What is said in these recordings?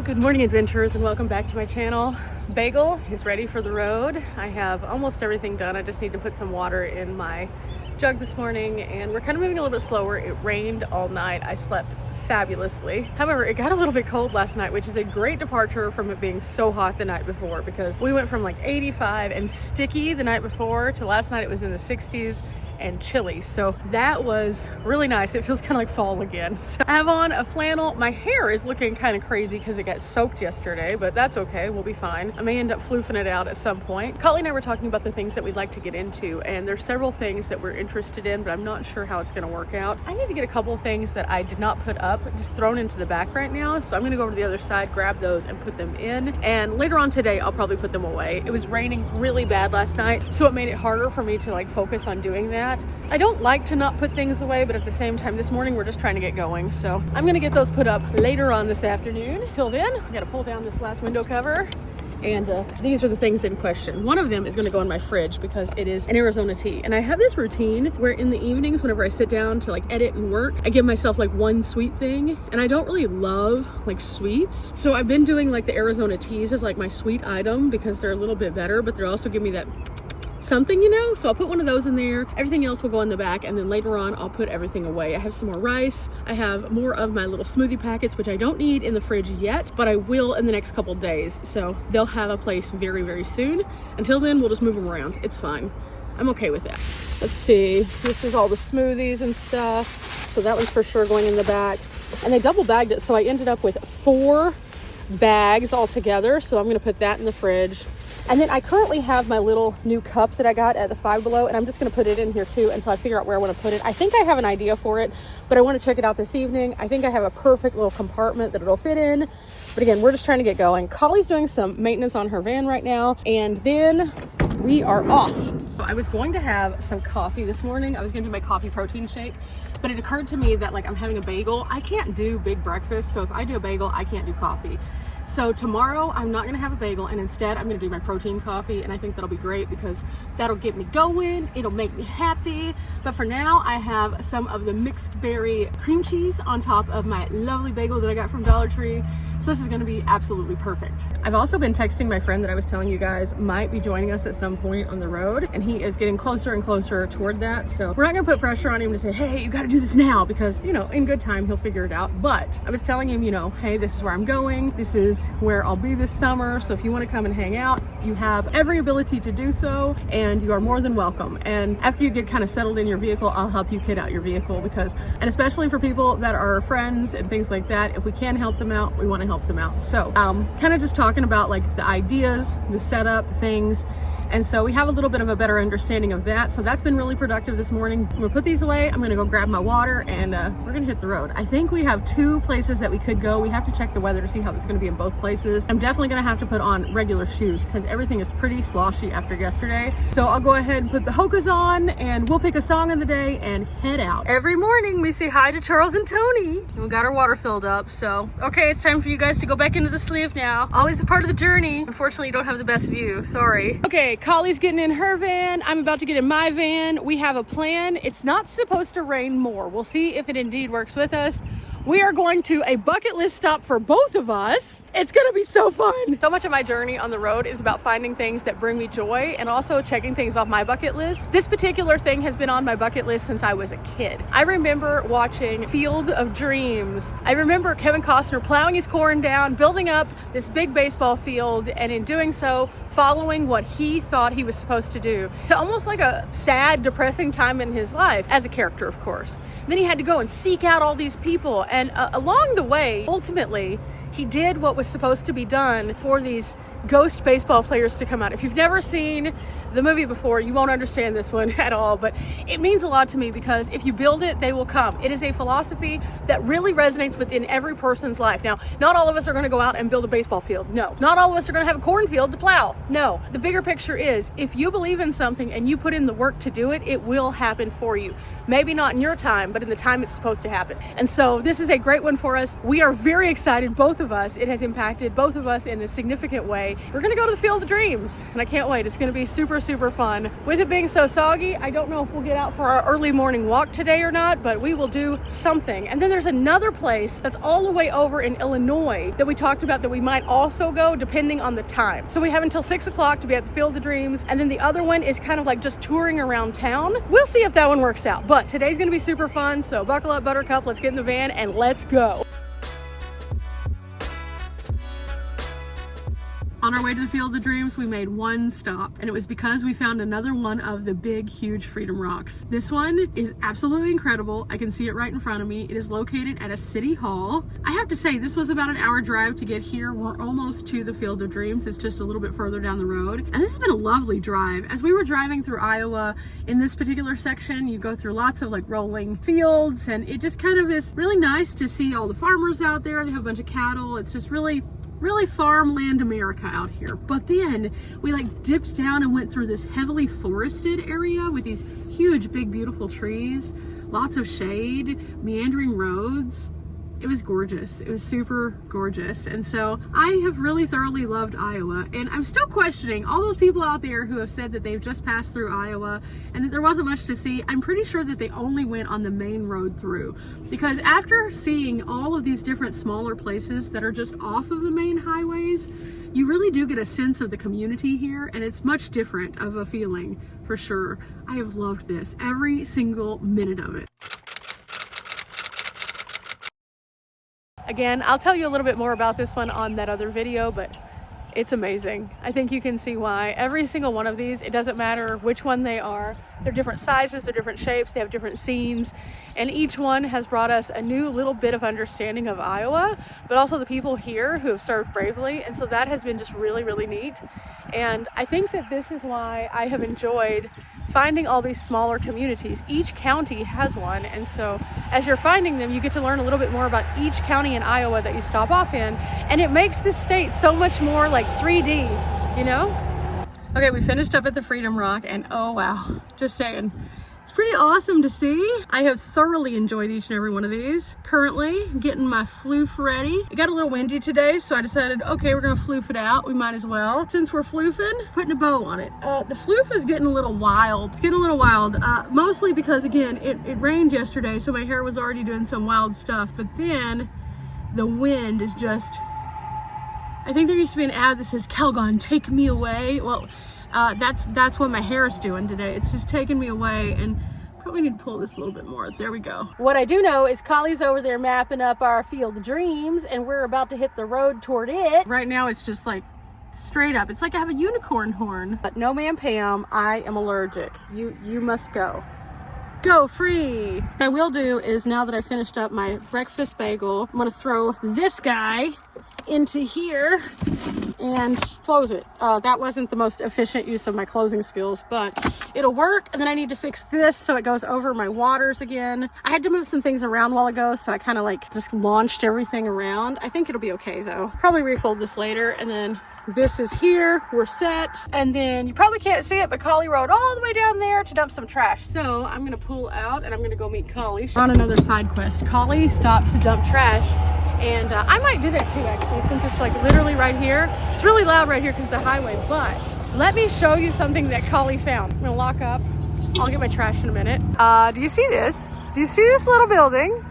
Good morning, adventurers, and welcome back to my channel. Bagel is ready for the road. I have almost everything done. I just need to put some water in my jug this morning, and we're kind of moving a little bit slower. It rained all night. I slept fabulously. However, it got a little bit cold last night, which is a great departure from it being so hot the night before, because we went from like 85 and sticky the night before to last night it was in the 60s and chilly. So that was really nice. It feels kind of like fall again. So I have on a flannel. My hair is looking kind of crazy because it got soaked yesterday, but that's okay. We'll be fine. I may end up floofing it out at some point. Collie and I were talking about the things that we'd like to get into, and there's several things that we're interested in, but I'm not sure how it's going to work out. I need to get a couple of things that I did not put up, just thrown into the back right now. So I'm going to go over to the other side, grab those and put them in. And later on today, I'll probably put them away. It was raining really bad last night, so it made it harder for me to like focus on doing that. I don't like to not put things away, but at the same time, this morning we're just trying to get going. So I'm gonna get those put up later on this afternoon. Till then, I gotta pull down this last window cover. And these are the things in question. One of them is gonna go in my fridge because it is an Arizona tea. And I have this routine where in the evenings, whenever I sit down to like edit and work, I give myself like one sweet thing. And I don't really love like sweets. So I've been doing like the Arizona teas as like my sweet item because they're a little bit better, but they're also give me that something, you know? So I'll put one of those in there. Everything else will go in the back, and then later on I'll put everything away. I have some more rice. I have more of my little smoothie packets, which I don't need in the fridge yet, but I will in the next couple days. So they'll have a place very, very soon. Until then, we'll just move them around. It's fine. I'm okay with that. Let's see. This is all the smoothies and stuff. So that one's for sure going in the back. And they double bagged it, so I ended up with 4 bags altogether. So I'm gonna put that in the fridge. And then I currently have my little new cup that I got at the Five Below, and I'm just going to put it in here too until I figure out where I want to put it. I think I have an idea for it, but I want to check it out this evening. I think I have a perfect little compartment that it'll fit in. But again, we're just trying to get going. Collie's doing some maintenance on her van right now, and then we are off. I was going to have some coffee this morning. I was going to do my coffee protein shake, but it occurred to me that like I'm having a bagel. I can't do big breakfast, so if I do a bagel, I can't do coffee. So tomorrow I'm not gonna have a bagel, and instead I'm gonna do my protein coffee, and I think that'll be great because that'll get me going, it'll make me happy. But for now, I have some of the mixed berry cream cheese on top of my lovely bagel that I got from Dollar Tree. So this is gonna be absolutely perfect. I've also been texting my friend that I was telling you guys might be joining us at some point on the road, and he is getting closer and closer toward that. So we're not gonna put pressure on him to say, hey, you gotta do this now, because, you know, in good time, he'll figure it out. But I was telling him, you know, hey, this is where I'm going. This is where I'll be this summer. So if you wanna come and hang out, you have every ability to do so, and you are more than welcome. And after you get kind of settled in your vehicle, I'll help you kit out your vehicle, because, and especially for people that are friends and things like that, if we can help them out, we wanna help them out. So kind of just talking about like the ideas, the setup, things. And so we have a little bit of a better understanding of that. So that's been really productive this morning. I'm gonna put these away. I'm gonna go grab my water, and we're gonna hit the road. I think we have 2 places that we could go. We have to check the weather to see how it's gonna be in both places. I'm definitely gonna have to put on regular shoes because everything is pretty sloshy after yesterday. So I'll go ahead and put the Hokas on, and we'll pick a song of the day and head out. Every morning we say hi to Charles and Tony, and we got our water filled up. So, okay, it's time for you guys to go back into the sleeve now. Always a part of the journey. Unfortunately, you don't have the best view, sorry. Okay, Collie's getting in her van. I'm about to get in my van. We have a plan. It's not supposed to rain more. We'll see if it indeed works with us. We are going to a bucket list stop for both of us. It's gonna be so fun. So much of my journey on the road is about finding things that bring me joy and also checking things off my bucket list. This particular thing has been on my bucket list since I was a kid. I remember watching Field of Dreams. I remember Kevin Costner plowing his corn down, building up this big baseball field, and in doing so, following what he thought he was supposed to do, to almost like a sad, depressing time in his life, as a character, of course. Then he had to go and seek out all these people, and along the way, ultimately, he did what was supposed to be done for these ghost baseball players to come out. If you've never seen the movie before, you won't understand this one at all, but it means a lot to me because if you build it, they will come. It is a philosophy that really resonates within every person's life. Now, not all of us are going to go out and build a baseball field. No. Not all of us are going to have a cornfield to plow. No. The bigger picture is if you believe in something and you put in the work to do it, it will happen for you. Maybe not in your time, but in the time it's supposed to happen. And so this is a great one for us. We are very excited, both of us. It has impacted both of us in a significant way. We're going to go to the Field of Dreams, and I can't wait. It's going to be super super fun. With it being so soggy, I don't know if we'll get out for our early morning walk today or not, but we will do something. And then there's another place that's all the way over in Illinois that we talked about that we might also go depending on the time. So we have until 6 o'clock to be at the Field of Dreams. And then the other one is kind of like just touring around town. We'll see if that one works out, but today's gonna be super fun. So buckle up, Buttercup, let's get in the van and let's go. On our way to the Field of Dreams, we made one stop, and it was because we found another one of the big, huge Freedom Rocks. This one is absolutely incredible. I can see it right in front of me. It is located at a city hall. I have to say, this was about an hour drive to get here. We're almost to the Field of Dreams. It's just a little bit further down the road. And this has been a lovely drive. As we were driving through Iowa, in this particular section, you go through lots of like rolling fields, and it just kind of is really nice to see all the farmers out there. They have a bunch of cattle. It's just really farmland America out here. But then we like dipped down and went through this heavily forested area with these huge, big, beautiful trees, lots of shade, meandering roads. It was gorgeous. It was super gorgeous. And so I have really thoroughly loved Iowa, and I'm still questioning all those people out there who have said that they've just passed through Iowa and that there wasn't much to see. I'm pretty sure that they only went on the main road through, because after seeing all of these different smaller places that are just off of the main highways, you really do get a sense of the community here, and it's much different of a feeling for sure. I have loved this, every single minute of it. Again, I'll tell you a little bit more about this one on that other video, but it's amazing. I think you can see why. Every single one of these, it doesn't matter which one they are. They're different sizes, they're different shapes, they have different scenes, and each one has brought us a new little bit of understanding of Iowa, but also the people here who have served bravely, and so that has been just really, really neat. And I think that this is why I have enjoyed finding all these smaller communities. Each county has one, and so as you're finding them, you get to learn a little bit more about each county in Iowa that you stop off in, and it makes this state so much more like 3D, you know? Okay, we finished up at the Freedom Rock, and oh wow, just saying, it's pretty awesome to see. I have thoroughly enjoyed each and every one of these. Currently getting my floof ready. It got a little windy today, so I decided, okay, we're gonna floof it out. We might as well. Since we're floofing, putting a bow on it. The floof is getting a little wild. It's getting a little wild, mostly because, again, it rained yesterday, so my hair was already doing some wild stuff, but then the wind is just, I think there used to be an ad that says, Calgon, take me away. Well, that's what my hair is doing today. It's just taking me away, and probably need to pull this a little bit more. There we go. What I do know is Collie's over there mapping up our Field of Dreams, and we're about to hit the road toward it. Right now it's just like straight up. It's like I have a unicorn horn. But no, ma'am, Pam, I am allergic. You must go. Go free. What I will do is, now that I finished up my breakfast bagel, I'm gonna throw this guy into here and close it. That wasn't the most efficient use of my closing skills, but it'll work. And then I need to fix this so it goes over my waters again. I had to move some things around a while ago, so I kind of like just launched everything around. I think it'll be okay though. Probably refold this later, and then this is here, we're set. And then you probably can't see it, but Collie rode all the way down there to dump some trash. So I'm gonna pull out and I'm gonna go meet Collie. She's on another side quest. Collie stopped to dump trash, and I might do that too, actually, since it's like literally right here. It's really loud right here because of the highway, but let me show you something that Collie found. I'm gonna lock up. I'll get my trash in a minute. Do you see this? Do you see this little building?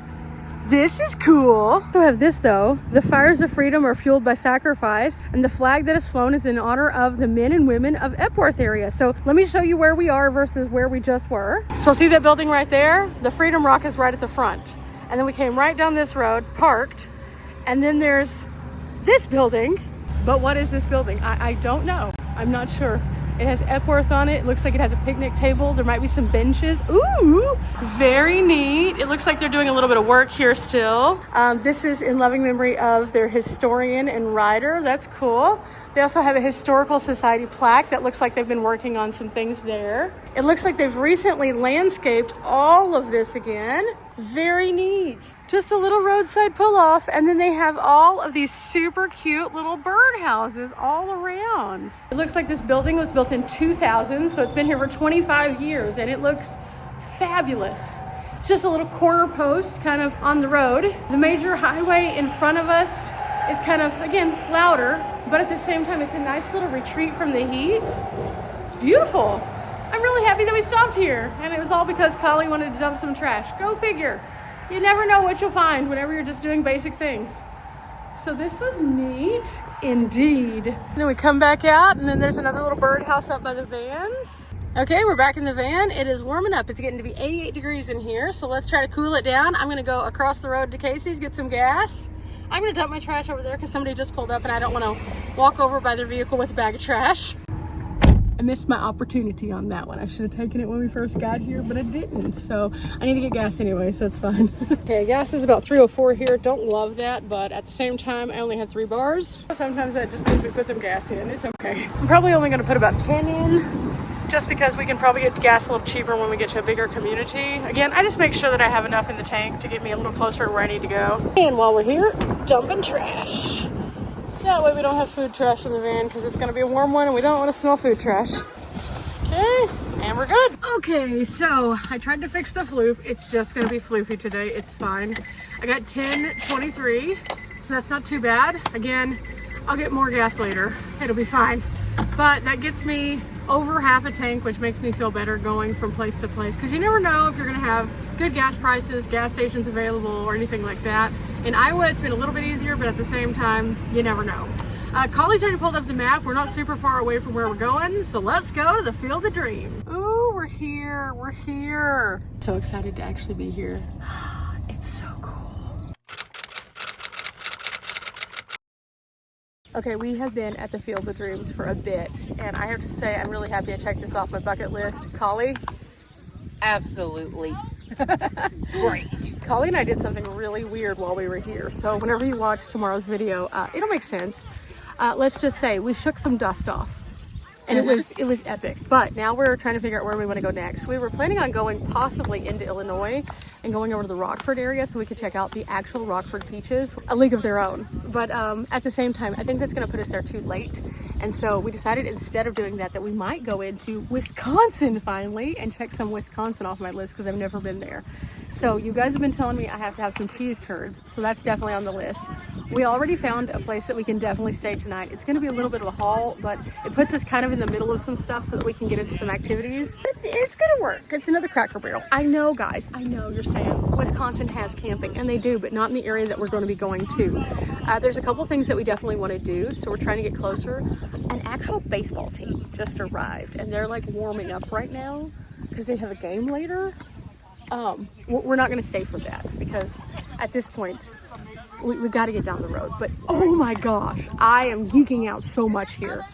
This is cool. So I have this though. The fires of freedom are fueled by sacrifice, and the flag that is flown is in honor of the men and women of Epworth area. So let me show you where we are versus where we just were. So see that building right there? The Freedom Rock is right at the front. And then we came right down this road, parked, and then there's this building. But what is this building? I don't know. I'm not sure. It has Epworth on it. It looks like it has a picnic table. There might be some benches. Ooh, very neat. It looks like they're doing a little bit of work here still. This is in loving memory of their historian and writer. That's cool. They also have a historical society plaque that looks like they've been working on some things there. It looks like they've recently landscaped all of this again. Very neat. Just a little roadside pull-off, and then they have all of these super cute little bird houses all around. It looks like this building was built in 2000, so it's been here for 25 years, and it looks fabulous. It's just a little corner post kind of on the road. The major highway in front of us is kind of, again, louder, but at the same time, it's a nice little retreat from the heat. It's beautiful. I'm really happy that we stopped here. And it was all because Collie wanted to dump some trash. Go figure. You never know what you'll find whenever you're just doing basic things. So this was neat indeed. And then we come back out, and then there's another little birdhouse up by the vans. Okay, we're back in the van. It is warming up. It's getting to be 88 degrees in here. So let's try to cool it down. I'm gonna go across the road to Casey's, get some gas. I'm gonna dump my trash over there because somebody just pulled up and I don't wanna walk over by their vehicle with a bag of trash. I missed my opportunity on that one. I should have taken it when we first got here, but I didn't. So I need to get gas anyway, so it's fine. Okay, gas is about 304 here. Don't love that, but at the same time, I only had 3 bars. Sometimes that just means we put some gas in. It's okay. I'm probably only gonna put about 10 in, just because we can probably get gas a little cheaper when we get to a bigger community. Again, I just make sure that I have enough in the tank to get me a little closer to where I need to go. And while we're here, dumping trash. That way we don't have food trash in the van because it's gonna be a warm one and we don't want to smell food trash. Okay, and we're good. Okay, so I tried to fix the floof. It's just gonna be floofy today. It's fine. I got 10.23, so that's not too bad. Again, I'll get more gas later. It'll be fine. But that gets me over half a tank, which makes me feel better going from place to place, because you never know if you're gonna have good gas prices, gas stations available, or anything like that. In Iowa, it's been a little bit easier, but at the same time, you never know. Collie's already pulled up the map. We're not super far away from where we're going, so let's go to the Field of Dreams. Ooh, we're here, we're here. So excited to actually be here. It's so cool. Okay, we have been at the Field of Dreams for a bit, and I have to say I'm really happy I checked this off my bucket list. Collie? Absolutely. Great. Collie and I did something really weird while we were here, so whenever you watch tomorrow's video, it'll make sense. Let's just say we shook some dust off, and it was epic. But now we're trying to figure out where we want to go next. We were planning on going possibly into Illinois and going over to the Rockford area so we could check out the actual Rockford peaches, a league of their own. But at the same time, I think that's going to put us there too late. And so we decided instead of doing that, that we might go into Wisconsin finally and check some Wisconsin off my list because I've never been there. So you guys have been telling me I have to have some cheese curds. So that's definitely on the list. We already found a place that we can definitely stay tonight. It's going to be a little bit of a haul, but it puts us kind of in the middle of some stuff so that we can get into some activities. It's going to work. It's another Cracker Barrel. I know, guys. I know you're saying Wisconsin has camping, and they do, but not in the area that we're going to be going to. There's a couple things that we definitely want to do, so we're trying to get closer. An actual baseball team just arrived, and they're like warming up right now because they have a game later. We're not going to stay for that because at this point we got to get down the road. But oh my gosh, I am geeking out so much here.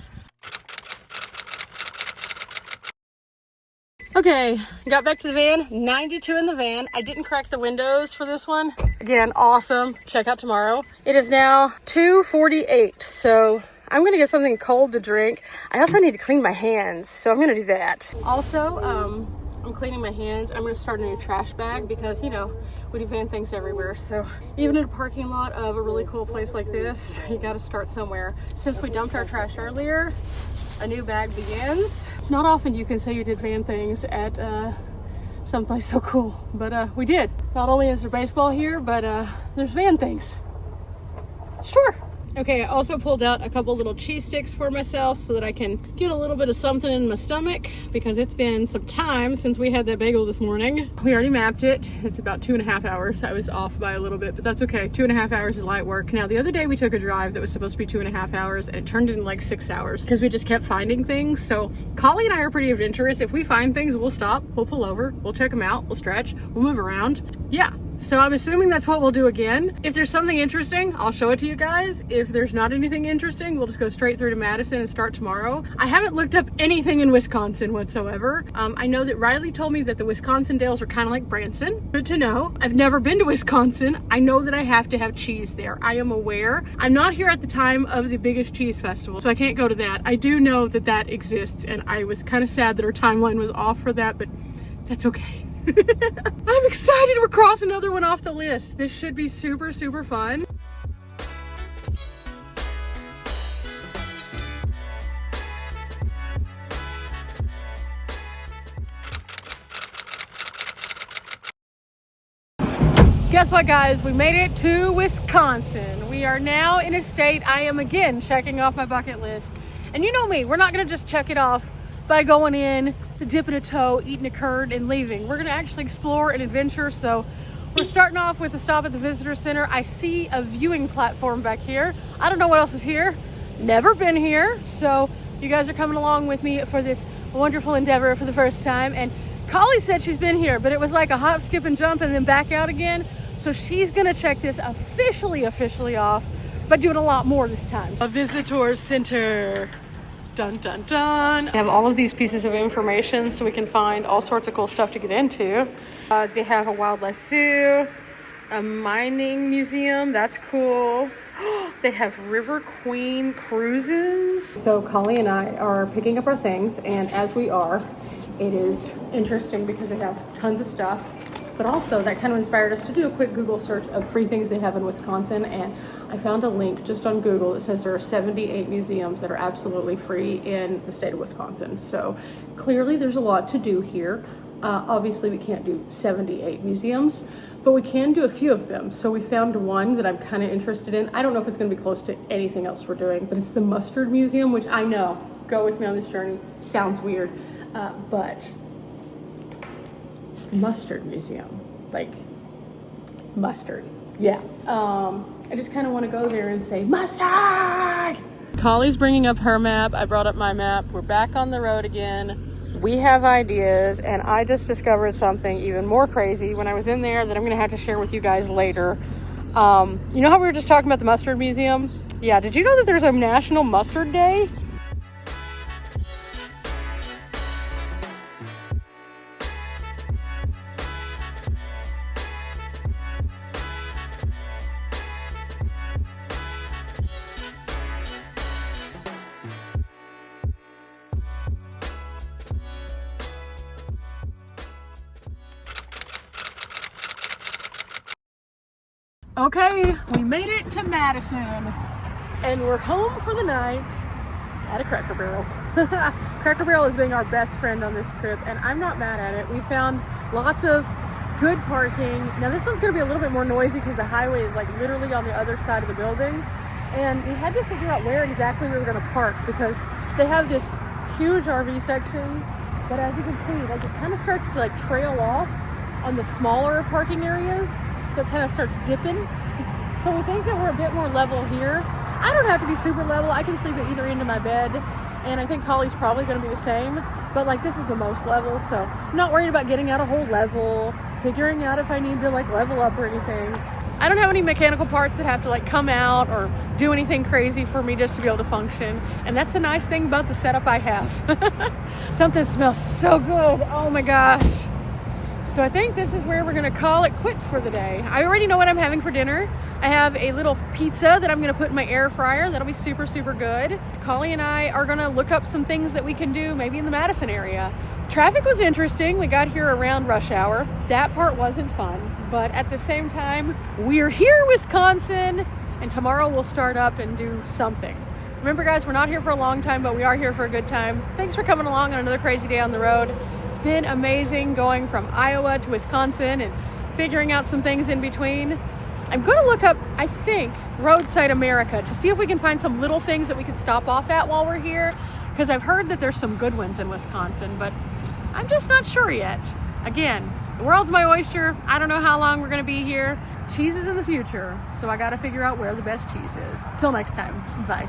Okay, got back to the van, 92 in the van. I didn't crack the windows for this one. Again, awesome. Check out tomorrow. It is now 2:48, so I'm gonna get something cold to drink. I also need to clean my hands, so I'm gonna do that. Also, I'm cleaning my hands. I'm gonna start a new trash bag because, you know, we do van things everywhere. So even in a parking lot of a really cool place like this, you gotta start somewhere. Since we dumped our trash earlier, a new bag begins. It's not often you can say you did van things at someplace so cool, but we did. Not only is there baseball here, but there's van things. Sure. Okay, I also pulled out a couple little cheese sticks for myself so that I can get a little bit of something in my stomach because it's been some time since we had that bagel this morning. We already mapped it. It's about 2.5 hours. I was off by a little bit, but that's okay. 2.5 hours is light work. Now, the other day we took a drive that was supposed to be 2.5 hours and it turned into like 6 hours because we just kept finding things. So Collie and I are pretty adventurous. If we find things, we'll stop, we'll pull over, we'll check them out, we'll stretch, we'll move around. Yeah. So I'm assuming that's what we'll do again. If there's something interesting, I'll show it to you guys. If there's not anything interesting, we'll just go straight through to Madison and start tomorrow. I haven't looked up anything in Wisconsin whatsoever. I know that Riley told me that the Wisconsin Dales are kind of like Branson. Good to know. I've never been to Wisconsin. I know that I have to have cheese there. I am aware. I'm not here at the time of the biggest cheese festival, so I can't go to that. I do know that that exists, and I was kind of sad that our timeline was off for that, but that's okay. I'm excited we're crossing another one off the list. This should be super, super fun. Guess what, guys? We made it to Wisconsin. We are now in a state I am again checking off my bucket list. And you know me, we're not gonna just check it off by going in, dipping a toe, eating a curd, and leaving. We're gonna actually explore and adventure, so we're starting off with a stop at the visitor center. I see a viewing platform back here. I don't know what else is here. Never been here, so you guys are coming along with me for this wonderful endeavor for the first time. And Collie said she's been here, but it was like a hop, skip, and jump and then back out again. So she's gonna check this officially off by doing a lot more this time. A visitor center. Dun, dun, dun. They have all of these pieces of information so we can find all sorts of cool stuff to get into. They have a wildlife zoo, a mining museum, that's cool. They have River Queen cruises. So Collie and I are picking up our things, and as we are, it is interesting because they have tons of stuff, but also that kind of inspired us to do a quick Google search of free things they have in Wisconsin, and I found a link just on Google that says there are 78 museums that are absolutely free in the state of Wisconsin. So clearly there's a lot to do here. Obviously we can't do 78 museums, but we can do a few of them. So we found one that I'm kind of interested in. I don't know if it's going to be close to anything else we're doing, but it's the Mustard Museum, which I know, go with me on this journey, sounds weird, but it's the Mustard Museum, like mustard. Yeah. I just kind of want to go there and say mustard. Collie's bringing up her map. I brought up my map. We're back on the road again. We have ideas, and I just discovered something even more crazy when I was in there that I'm going to have to share with you guys later. You know how we were just talking about the Mustard Museum? Yeah, did you know that there's a National Mustard Day? Okay, we made it to Madison, and we're home for the night at a Cracker Barrel. Cracker Barrel is being our best friend on this trip, and I'm not mad at it. We found lots of good parking. Now this one's gonna be a little bit more noisy because the highway is like literally on the other side of the building, and we had to figure out where exactly we were gonna park because they have this huge RV section, but as you can see, like it kind of starts to like trail off on the smaller parking areas. So it kind of starts dipping. So we think that we're a bit more level here. I don't have to be super level. I can sleep at either end of my bed. And I think Collie's probably going to be the same. But like this is the most level. So I'm not worried about getting out a whole level, figuring out if I need to like level up or anything. I don't have any mechanical parts that have to like come out or do anything crazy for me just to be able to function. And that's the nice thing about the setup I have. Something smells so good. Oh my gosh. So I think this is where we're gonna call it quits for the day. I already know what I'm having for dinner. I have a little pizza that I'm gonna put in my air fryer. That'll be super, super good. Collie and I are gonna look up some things that we can do maybe in the Madison area. Traffic was interesting. We got here around rush hour. That part wasn't fun, but at the same time, we're here, Wisconsin, and tomorrow we'll start up and do something. Remember guys, we're not here for a long time, but we are here for a good time. Thanks for coming along on another crazy day on the road. It's been amazing going from Iowa to Wisconsin and figuring out some things in between. I'm going to look up, I think, Roadside America to see if we can find some little things that we could stop off at while we're here, because I've heard that there's some good ones in Wisconsin, but I'm just not sure yet. Again, the world's my oyster. I don't know how long we're going to be here. Cheese is in the future, so I got to figure out where the best cheese is. Till next time, bye.